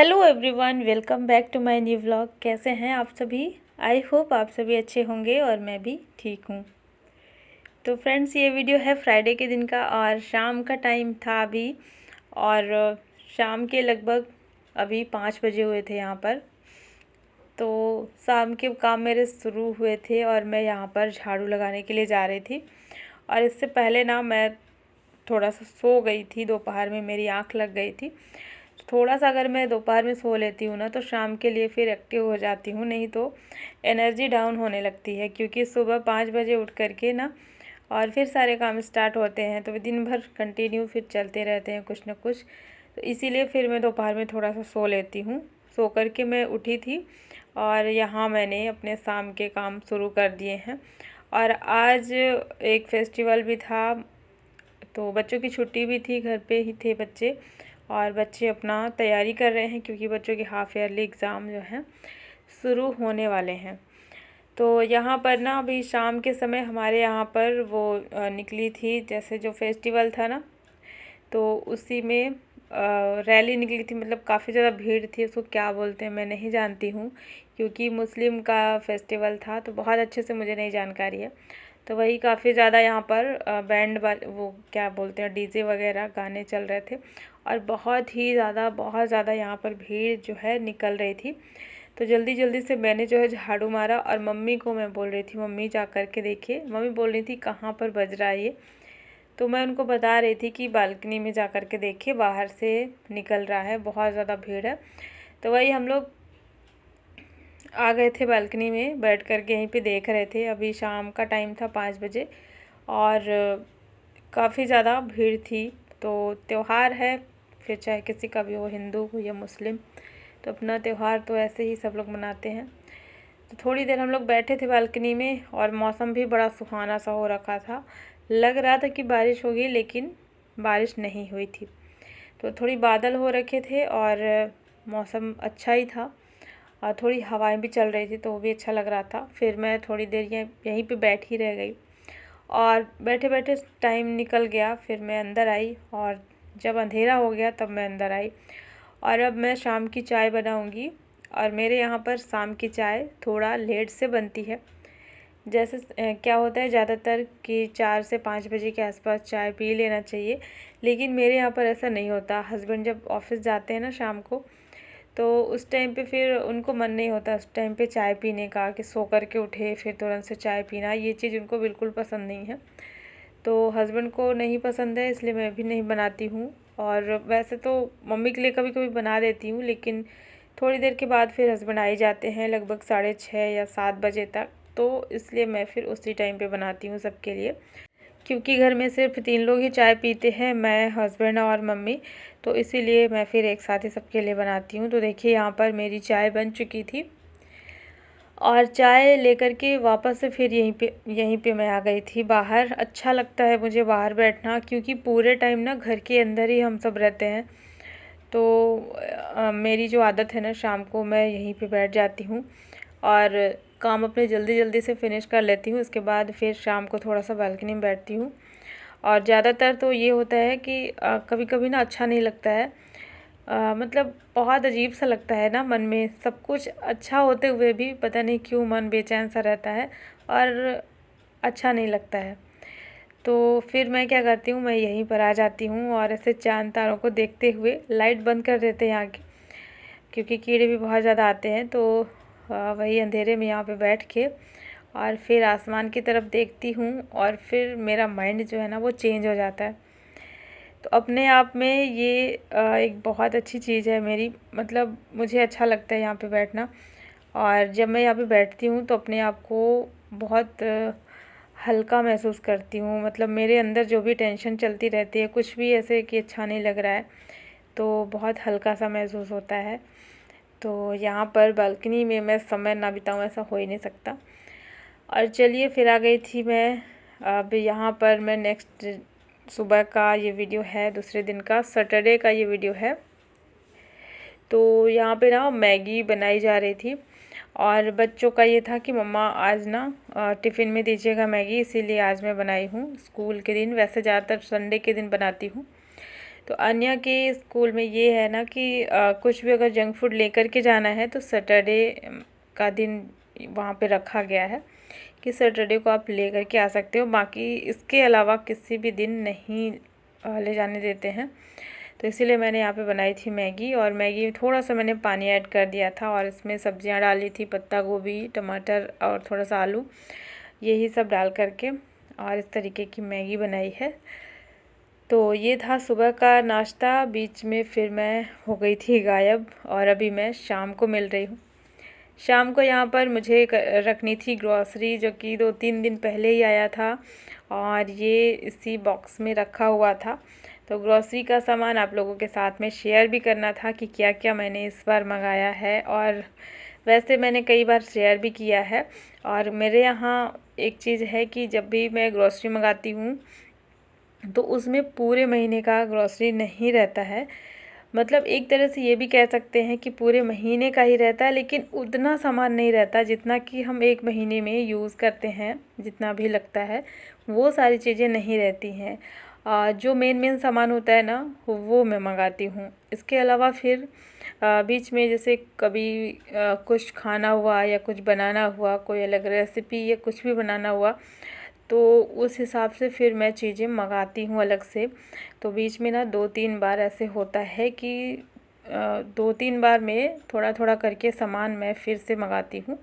Hello everyone, welcome back to my new vlog. कैसे हैं आप सभी? आई होप आप सभी अच्छे होंगे और मैं भी ठीक हूँ। तो फ्रेंड्स, ये वीडियो है फ्राइडे के दिन का और शाम का टाइम था अभी। और शाम के लगभग अभी 5 बजे हुए थे यहाँ पर। तो शाम के काम मेरे शुरू हुए थे और मैं यहाँ पर झाड़ू लगाने के लिए जा रही थी। और इससे पहले ना मैं थोड़ा सा सो गई थी, दोपहर में मेरी आँख लग गई थी। थोड़ा सा अगर मैं दोपहर में सो लेती हूँ ना तो शाम के लिए फिर एक्टिव हो जाती हूँ, नहीं तो एनर्जी डाउन होने लगती है। क्योंकि सुबह 5 बजे उठ करके ना और फिर सारे काम स्टार्ट होते हैं तो दिन भर कंटिन्यू फिर चलते रहते हैं कुछ ना कुछ। तो इसीलिए फिर मैं दोपहर में थोड़ा सा सो लेती हूँ। सो करके मैं उठी थी और यहाँ मैंने अपने शाम के काम शुरू कर दिए हैं। और आज एक फेस्टिवल भी था तो बच्चों की छुट्टी भी थी, घर पे ही थे बच्चे। और बच्चे अपना तैयारी कर रहे हैं क्योंकि बच्चों के हाफ ईयरली एग्ज़ाम जो हैं शुरू होने वाले हैं। तो यहाँ पर ना अभी शाम के समय हमारे यहाँ पर वो निकली थी, जैसे जो फेस्टिवल था ना तो उसी में रैली निकली थी। मतलब काफ़ी ज़्यादा भीड़ थी, उसको क्या बोलते हैं मैं नहीं जानती हूँ क्योंकि मुस्लिम का फेस्टिवल था तो बहुत अच्छे से मुझे नहीं जानकारी है। तो वही काफ़ी ज़्यादा यहाँ पर बैंड वो क्या बोलते हैं डीजे वगैरह गाने चल रहे थे और बहुत ज़्यादा यहाँ पर भीड़ जो है निकल रही थी। तो जल्दी जल्दी से मैंने जो है झाड़ू मारा और मम्मी को मैं बोल रही थी मम्मी जा कर के देखिए। मम्मी बोल रही थी कहाँ पर बज रहा है ये। तो मैं उनको बता रही थी कि बालकनी में जा कर के देखिए, बाहर से निकल रहा है, बहुत ज़्यादा भीड़ है। तो वही हम लोग आ गए थे, बालकनी में बैठ कर के यहीं पे देख रहे थे। अभी शाम का टाइम था 5 बजे और काफ़ी ज़्यादा भीड़ थी। तो त्यौहार है, फिर चाहे किसी का भी हो, हिंदू हो या मुस्लिम, तो अपना त्यौहार तो ऐसे ही सब लोग मनाते हैं। तो थोड़ी देर हम लोग बैठे थे बालकनी में और मौसम भी बड़ा सुहाना सा हो रखा था। लग रहा था कि बारिश होगी लेकिन बारिश नहीं हुई थी। तो थोड़ी बादल हो रखे थे और मौसम अच्छा ही था और थोड़ी हवाएं भी चल रही थी तो वो भी अच्छा लग रहा था। फिर मैं थोड़ी देर यहीं पे बैठी रह गई और बैठे बैठे टाइम निकल गया। फिर मैं अंदर आई और जब अंधेरा हो गया तब मैं अंदर आई। और अब मैं शाम की चाय बनाऊंगी। और मेरे यहाँ पर शाम की चाय थोड़ा लेट से बनती है। जैसे क्या होता है ज़्यादातर कि 4 से 5 बजे के आसपास चाय पी लेना चाहिए, लेकिन मेरे यहाँ पर ऐसा नहीं होता। हस्बैंड जब ऑफिस जाते हैं ना शाम को तो उस टाइम पे फिर उनको मन नहीं होता उस टाइम पे चाय पीने का, कि सो कर के उठे फिर तुरंत से चाय पीना, ये चीज़ उनको बिल्कुल पसंद नहीं है। तो हस्बैंड को नहीं पसंद है इसलिए मैं भी नहीं बनाती हूँ। और वैसे तो मम्मी के लिए कभी कभी बना देती हूँ, लेकिन थोड़ी देर के बाद फिर हस्बैंड आ ही जाते हैं लगभग 6:30 या 7 बजे तक। तो इसलिए मैं फिर उसी टाइम पे बनाती हूँ सबके लिए, क्योंकि घर में सिर्फ 3 लोग ही चाय पीते हैं, मैं, हस्बैंड और मम्मी। तो इसीलिए मैं फिर एक साथ ही सबके लिए बनाती हूँ। तो देखिए यहाँ पर मेरी चाय बन चुकी थी और चाय लेकर के वापस से फिर यहीं पे मैं आ गई थी बाहर। अच्छा लगता है मुझे बाहर बैठना क्योंकि पूरे टाइम ना घर के अंदर ही हम सब रहते हैं। तो मेरी जो आदत है ना, शाम को मैं यहीं पे बैठ जाती हूँ और काम अपने जल्दी जल्दी से फिनिश कर लेती हूँ। उसके बाद फिर शाम को थोड़ा सा बालकनी में बैठती हूँ। और ज़्यादातर तो ये होता है कि कभी कभी ना अच्छा नहीं लगता है। मतलब बहुत अजीब सा लगता है ना, मन में सब कुछ अच्छा होते हुए भी पता नहीं क्यों मन बेचैन सा रहता है और अच्छा नहीं लगता है। तो फिर मैं क्या करती हूँ, मैं यहीं पर आ जाती हूँ और ऐसे चाँद तारों को देखते हुए, लाइट बंद कर देते हैं यहाँ की क्योंकि कीड़े भी बहुत ज़्यादा आते हैं। तो वही अंधेरे में यहाँ पे बैठ के और फिर आसमान की तरफ देखती हूँ और फिर मेरा माइंड जो है ना वो चेंज हो जाता है। तो अपने आप में ये एक बहुत अच्छी चीज़ है मेरी, मतलब मुझे अच्छा लगता है यहाँ पे बैठना। और जब मैं यहाँ पे बैठती हूँ तो अपने आप को बहुत हल्का महसूस करती हूँ। मतलब मेरे अंदर जो भी टेंशन चलती रहती है, कुछ भी ऐसे कि अच्छा नहीं लग रहा है, तो बहुत हल्का सा महसूस होता है। तो यहाँ पर बालकनी में मैं समय ना बिताऊँ ऐसा हो ही नहीं सकता। और चलिए फिर आ गई थी मैं। अब यहाँ पर मैं नेक्स्ट सुबह का ये वीडियो है, दूसरे दिन का सैटरडे का ये वीडियो है। तो यहाँ पे ना मैगी बनाई जा रही थी और बच्चों का ये था कि मम्मा आज ना टिफ़िन में दीजिएगा मैगी, इसीलिए आज मैं बनाई हूँ स्कूल के दिन। वैसे ज़्यादातर संडे के दिन बनाती हूँ। तो अन्या के स्कूल में ये है ना कि कुछ भी अगर जंक फूड लेकर के जाना है तो सैटरडे का दिन वहाँ पे रखा गया है कि सैटरडे को आप ले कर के आ सकते हो, बाकी इसके अलावा किसी भी दिन नहीं ले जाने देते हैं। तो इसीलिए मैंने यहाँ पे बनाई थी मैगी, और मैगी में थोड़ा सा मैंने पानी ऐड कर दिया था और इसमें सब्जियाँ डाली थी, पत्ता गोभी, टमाटर और थोड़ा सा आलू, यही सब डाल करके और इस तरीके की मैगी बनाई है। तो ये था सुबह का नाश्ता। बीच में फिर मैं हो गई थी गायब और अभी मैं शाम को मिल रही हूँ। शाम को यहाँ पर मुझे रखनी थी ग्रॉसरी, जो कि 2-3 दिन पहले ही आया था और ये इसी बॉक्स में रखा हुआ था। तो ग्रॉसरी का सामान आप लोगों के साथ में शेयर भी करना था कि क्या क्या मैंने इस बार मंगाया है, और वैसे मैंने कई बार शेयर भी किया है। और मेरे यहाँ एक चीज़ है कि जब भी मैं ग्रॉसरी मंगाती हूँ तो उसमें पूरे महीने का ग्रॉसरी नहीं रहता है। मतलब एक तरह से ये भी कह सकते हैं कि पूरे महीने का ही रहता है, लेकिन उतना सामान नहीं रहता जितना कि हम एक महीने में यूज़ करते हैं, जितना भी लगता है वो सारी चीज़ें नहीं रहती हैं। जो मेन सामान होता है ना वो मैं मंगाती हूँ। इसके अलावा फिर बीच में जैसे कभी कुछ खाना हुआ या कुछ बनाना हुआ, कोई अलग रेसिपी या कुछ भी बनाना हुआ, तो उस हिसाब से फिर मैं चीज़ें मंगाती हूँ अलग से। तो बीच में ना 2-3 बार ऐसे होता है कि 2-3 बार में थोड़ा थोड़ा करके सामान मैं फिर से मंगाती हूँ।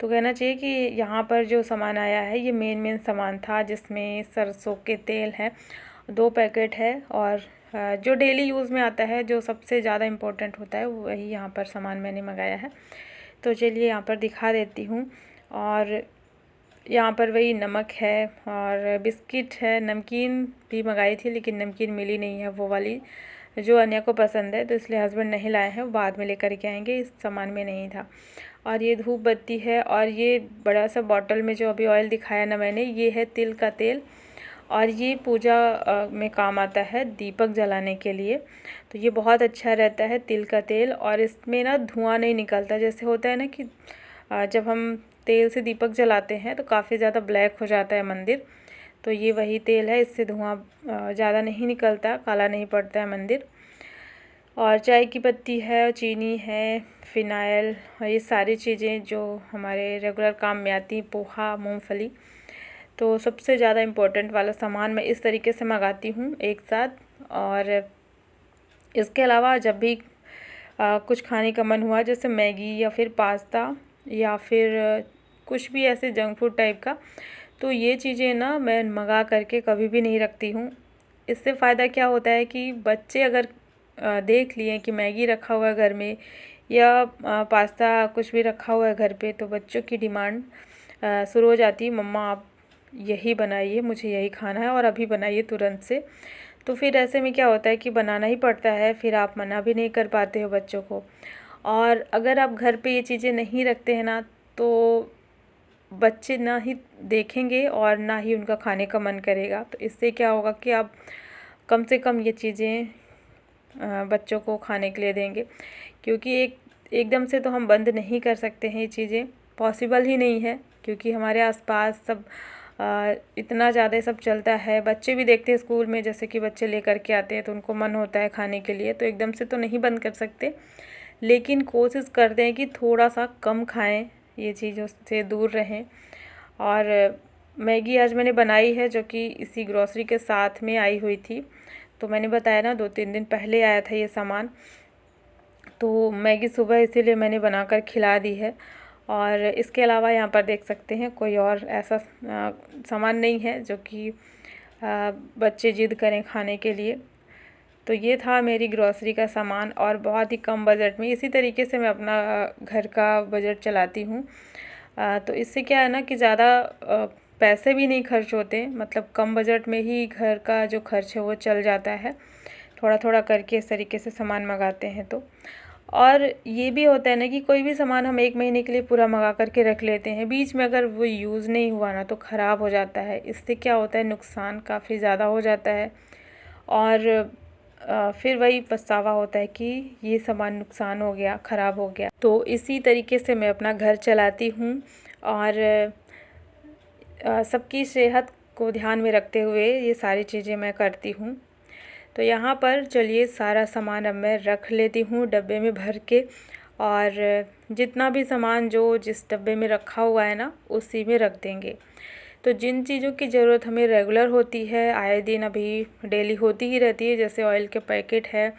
तो कहना चाहिए कि यहाँ पर जो सामान आया है ये मेन सामान था, जिसमें सरसों के तेल है 2 पैकेट है, और जो डेली यूज़ में आता है, जो सबसे ज़्यादा इम्पोर्टेंट होता है, वही यहाँ पर सामान मैंने मंगाया है। तो चलिए यहाँ पर दिखा देती हूँ। और यहाँ पर वही नमक है और बिस्किट है, नमकीन भी मंगाई थी लेकिन नमकीन मिली नहीं है वो वाली जो अन्या को पसंद है, तो इसलिए हस्बैंड नहीं लाए हैं, वो बाद में लेकर के आएंगे, इस सामान में नहीं था। और ये धूप बत्ती है, और ये बड़ा सा बॉटल में जो अभी ऑयल दिखाया ना मैंने, ये है तिल का तेल, और ये पूजा में काम आता है दीपक जलाने के लिए। तो ये बहुत अच्छा रहता है तिल का तेल, और इसमें ना धुआं नहीं निकलता। जैसे होता है ना कि जब हम तेल से दीपक जलाते हैं तो काफ़ी ज़्यादा ब्लैक हो जाता है मंदिर, तो ये वही तेल है, इससे धुआं ज़्यादा नहीं निकलता, काला नहीं पड़ता है मंदिर। और चाय की पत्ती है, चीनी है, फिनाइल, और ये सारी चीज़ें जो हमारे रेगुलर काम में आती, पोहा, मूंगफली। तो सबसे ज़्यादा इम्पोर्टेंट वाला सामान मैं इस तरीके से मंगाती हूँ एक साथ। और इसके अलावा जब भी कुछ खाने का मन हुआ, जैसे मैगी या फिर पास्ता या फिर कुछ भी ऐसे जंक फूड टाइप का, तो ये चीज़ें ना मैं मंगा करके कभी भी नहीं रखती हूँ। इससे फ़ायदा क्या होता है कि बच्चे अगर देख लिए कि मैगी रखा हुआ है घर में या पास्ता कुछ भी रखा हुआ है घर पे, तो बच्चों की डिमांड शुरू हो जाती है, मम्मा आप यही बनाइए, मुझे यही खाना है और अभी बनाइए तुरंत से। तो फिर ऐसे में क्या होता है कि बनाना ही पड़ता है, फिर आप मना भी नहीं कर पाते हो बच्चों को। और अगर आप घर पे ये चीज़ें नहीं रखते हैं ना, तो बच्चे ना ही देखेंगे और ना ही उनका खाने का मन करेगा। तो इससे क्या होगा कि आप कम से कम ये चीज़ें बच्चों को खाने के लिए देंगे, क्योंकि एकदम से तो हम बंद नहीं कर सकते हैं, ये चीज़ें पॉसिबल ही नहीं है, क्योंकि हमारे आसपास सब इतना ज़्यादा सब चलता है। बच्चे भी देखते हैं स्कूल में, जैसे कि बच्चे लेकर के आते हैं तो उनको मन होता है खाने के लिए, तो एकदम से तो नहीं बंद कर सकते, लेकिन कोशिश करते हैं कि थोड़ा सा कम खाएं, ये चीज़ों से दूर रहें। और मैगी आज मैंने बनाई है, जो कि इसी ग्रॉसरी के साथ में आई हुई थी। तो मैंने बताया ना 2-3 दिन पहले आया था ये सामान, तो मैगी सुबह इसीलिए मैंने बनाकर खिला दी है। और इसके अलावा यहाँ पर देख सकते हैं कोई और ऐसा सामान नहीं है जो कि बच्चे ज़िद करें खाने के लिए। तो ये था मेरी ग्रॉसरी का सामान, और बहुत ही कम बजट में। इसी तरीके से मैं अपना घर का बजट चलाती हूँ। तो इससे क्या है ना कि ज़्यादा पैसे भी नहीं खर्च होते, मतलब कम बजट में ही घर का जो खर्च है वो चल जाता है, थोड़ा थोड़ा करके इस तरीके से सामान मंगाते हैं तो। और ये भी होता है ना कि कोई भी सामान हम 1 महीने के लिए पूरा मंगा करके रख लेते हैं, बीच में अगर वो यूज़ नहीं हुआ ना तो ख़राब हो जाता है। इससे क्या होता है, नुकसान काफ़ी ज़्यादा हो जाता है, और फिर वही पछतावा होता है कि ये सामान नुकसान हो गया, ख़राब हो गया। तो इसी तरीके से मैं अपना घर चलाती हूँ, और सबकी सेहत को ध्यान में रखते हुए ये सारी चीज़ें मैं करती हूँ। तो यहाँ पर चलिए सारा सामान अब मैं रख लेती हूँ डब्बे में भर के, और जितना भी सामान जो जिस डब्बे में रखा हुआ है ना उसी में रख देंगे। तो जिन चीज़ों की ज़रूरत हमें रेगुलर होती है, आए दिन अभी डेली होती ही रहती है, जैसे ऑयल के पैकेट है,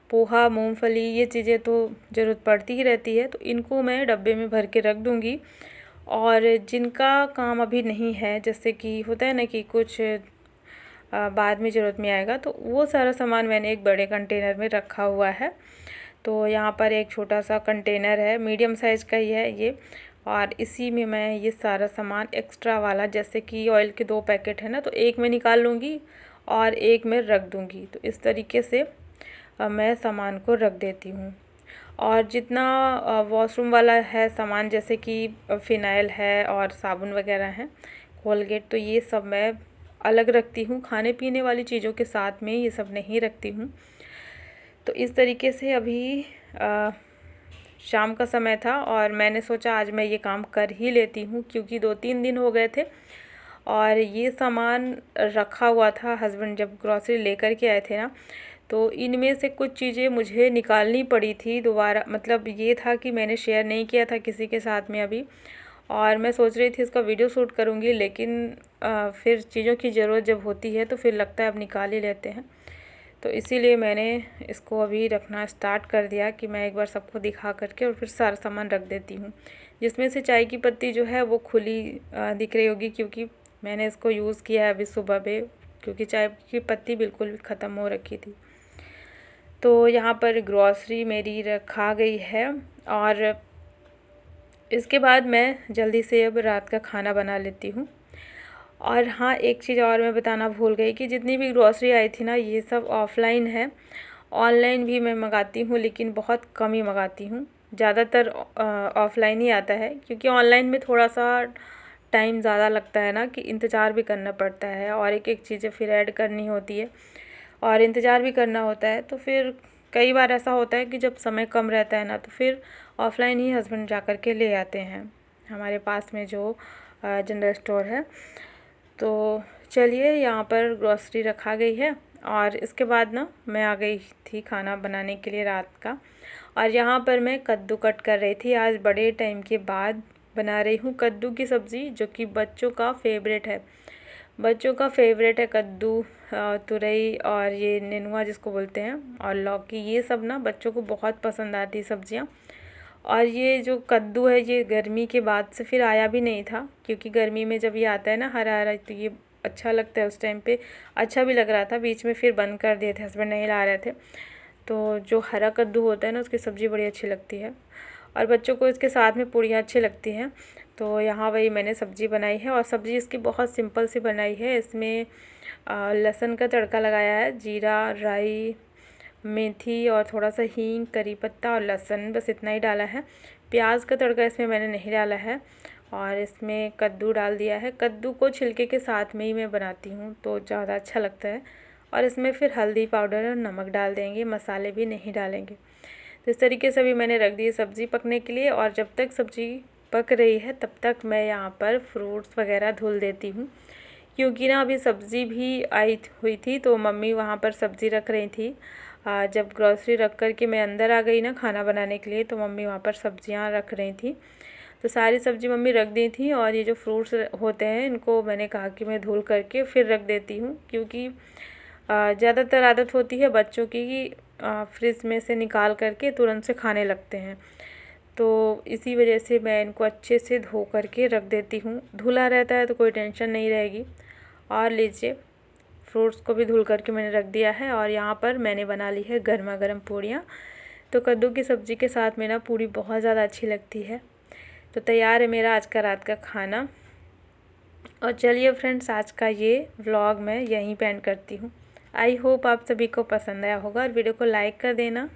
पोहा, मूंगफली, ये चीज़ें तो ज़रूरत पड़ती ही रहती है, तो इनको मैं डब्बे में भर के रख दूँगी। और जिनका काम अभी नहीं है, जैसे कि होता है ना कि कुछ बाद में ज़रूरत में आएगा, तो वो सारा सामान मैंने एक बड़े कंटेनर में रखा हुआ है। तो यहाँ पर एक छोटा सा कंटेनर है, मीडियम साइज़ का ही है ये, और इसी में मैं ये सारा सामान एक्स्ट्रा वाला, जैसे कि ऑयल के 2 पैकेट है ना, तो एक मैं निकाल लूँगी और एक मैं रख दूँगी। तो इस तरीके से मैं सामान को रख देती हूँ। और जितना वॉशरूम वाला है सामान, जैसे कि फ़िनाइल है और साबुन वगैरह हैं, कोलगेट, तो ये सब मैं अलग रखती हूँ। खाने पीने वाली चीज़ों के साथ में ये सब नहीं रखती हूँ। तो इस तरीके से अभी शाम का समय था और मैंने सोचा आज मैं ये काम कर ही लेती हूँ, क्योंकि 2-3 दिन हो गए थे और ये सामान रखा हुआ था। हस्बैंड जब ग्रॉसरी लेकर के आए थे ना, तो इनमें से कुछ चीज़ें मुझे निकालनी पड़ी थी दोबारा। मतलब ये था कि मैंने शेयर नहीं किया था किसी के साथ में अभी, और मैं सोच रही थी इसका वीडियो शूट करूँगी, लेकिन फिर चीज़ों की ज़रूरत जब होती है तो फिर लगता है अब निकाल ही लेते हैं। तो इसीलिए मैंने इसको अभी रखना स्टार्ट कर दिया कि मैं एक बार सबको दिखा करके और फिर सारा सामान रख देती हूँ। जिसमें से चाय की पत्ती जो है वो खुली दिख रही होगी, क्योंकि मैंने इसको यूज़ किया है अभी सुबह में, क्योंकि चाय की पत्ती बिल्कुल भी ख़त्म हो रखी थी। तो यहाँ पर ग्रॉसरी मेरी रखा गई है, और इसके बाद मैं जल्दी से अब रात का खाना बना लेती हूँ। और हाँ, एक चीज़ और मैं बताना भूल गई कि जितनी भी ग्रॉसरी आई थी ना, ये सब ऑफ़लाइन है। ऑनलाइन भी मैं मंगाती हूँ, लेकिन बहुत कम ही मंगाती हूँ। ज़्यादातर ऑफ़लाइन ही आता है, क्योंकि ऑनलाइन में थोड़ा सा टाइम ज़्यादा लगता है ना, कि इंतज़ार भी करना पड़ता है और एक-एक चीज़ें फिर ऐड करनी होती है और इंतज़ार भी करना होता है। तो फिर कई बार ऐसा होता है कि जब समय कम रहता है ना, तो फिर ऑफ़लाइन ही हस्बैंड जा कर के ले आते हैं हमारे पास में जो जनरल स्टोर है। तो चलिए, यहाँ पर ग्रॉसरी रखा गई है और इसके बाद ना मैं आ गई थी खाना बनाने के लिए रात का। और यहाँ पर मैं कद्दू कट कर रही थी। आज बड़े टाइम के बाद बना रही हूँ कद्दू की सब्ज़ी, जो कि बच्चों का फेवरेट है। बच्चों का फेवरेट है कद्दू, तुरई और ये नेनुआ जिसको बोलते हैं, और लौकी, ये सब ना बच्चों को बहुत पसंद आती सब्ज़ियाँ। और ये जो कद्दू है, ये गर्मी के बाद से फिर आया भी नहीं था, क्योंकि गर्मी में जब ये आता है ना हरा हरा, तो ये अच्छा लगता है। उस टाइम पे अच्छा भी लग रहा था, बीच में फिर बंद कर दिए थे, हस्बैंड नहीं ला रहे थे। तो जो हरा कद्दू होता है ना, उसकी सब्ज़ी बड़ी अच्छी लगती है और बच्चों को इसके साथ में पूड़ियाँ अच्छी लगती हैं। तो यहाँ वही मैंने सब्ज़ी बनाई है, और सब्ज़ी इसकी बहुत सिंपल सी बनाई है। इसमें लहसुन का तड़का लगाया है, जीरा, राई, मेथी और थोड़ा सा हींग, करी पत्ता और लहसुन, बस इतना ही डाला है। प्याज का तड़का इसमें मैंने नहीं डाला है। और इसमें कद्दू डाल दिया है। कद्दू को छिलके के साथ में ही मैं बनाती हूँ, तो ज़्यादा अच्छा लगता है। और इसमें फिर हल्दी पाउडर और नमक डाल देंगे, मसाले भी नहीं डालेंगे। तो इस तरीके से भी मैंने रख दी सब्ज़ी पकने के लिए। और जब तक सब्ज़ी पक रही है तब तक मैं यहाँ पर फ्रूट्स वगैरह धुल देती हूँ, क्योंकि ना अभी सब्ज़ी भी आई हुई थी, तो मम्मी वहाँ पर सब्ज़ी रख रही थी। जब ग्रॉसरी रख कर के मैं अंदर आ गई ना खाना बनाने के लिए, तो मम्मी वहाँ पर सब्ज़ियाँ रख रही थी। तो सारी सब्ज़ी मम्मी रख दी थी, और ये जो फ्रूट्स होते हैं इनको मैंने कहा कि मैं धुल करके फिर रख देती हूँ, क्योंकि ज़्यादातर आदत होती है बच्चों की कि फ्रिज में से निकाल करके तुरंत से खाने लगते हैं। तो इसी वजह से मैं इनको अच्छे से धो करके रख देती हूँ। धुला रहता है तो कोई टेंशन नहीं रहेगी। और लीजिए, फ्रूट्स को भी धुल करके मैंने रख दिया है। और यहाँ पर मैंने बना ली है गर्मा गर्म पूड़ियाँ। तो कद्दू की सब्ज़ी के साथ में ना पूड़ी बहुत ज़्यादा अच्छी लगती है। तो तैयार है मेरा आज का रात का खाना। और चलिए फ्रेंड्स, आज का ये व्लॉग मैं यहीं पे एंड करती हूँ। आई होप आप सभी को पसंद आया होगा, और वीडियो को लाइक कर देना।